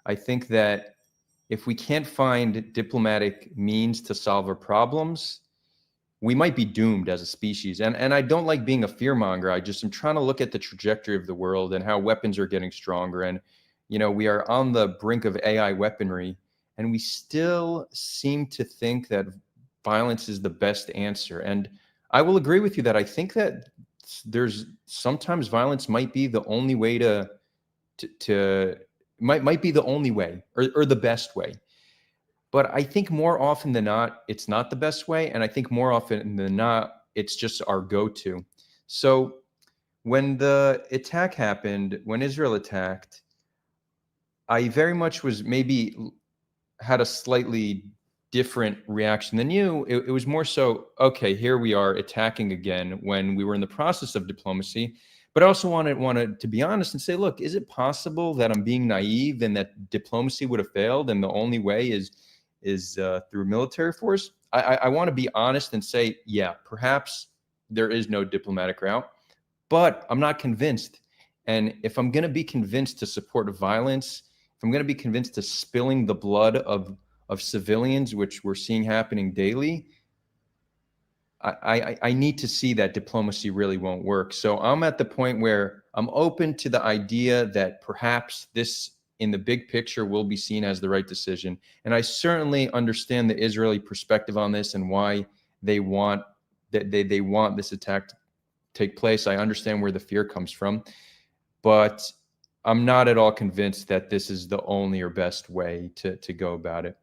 I think that if we can't find diplomatic means to solve our problems, we might be doomed as a species. And I don't like being a fear monger. I'm trying to look at the trajectory of the world and how weapons are getting stronger. And, we are on the brink of AI weaponry, and we still seem to think that violence is the best answer. And I will agree with you that I think that there's sometimes violence might be the only way might be the only way or the best way. But I think more often than not, it's not the best way. And I think more often than not, it's just our go-to. So when the attack happened, when Israel attacked, I very much was maybe had a slightly different reaction than you. It was more so, okay, here we are attacking again when we were in the process of diplomacy. But I also wanted to be honest and say, look, is it possible that I'm being naive and that diplomacy would have failed and the only way is through military force? I want to be honest and say, yeah, perhaps there is no diplomatic route, but I'm not convinced. And if I'm going to be convinced to support violence, if I'm going to be convinced to spilling the blood of civilians, which we're seeing happening daily, I need to see that diplomacy really won't work. So I'm at the point where I'm open to the idea that perhaps this, in the big picture, will be seen as the right decision. And I certainly understand the Israeli perspective on this and why they want they want this attack to take place. I understand where the fear comes from, but I'm not at all convinced that this is the only or best way to go about it.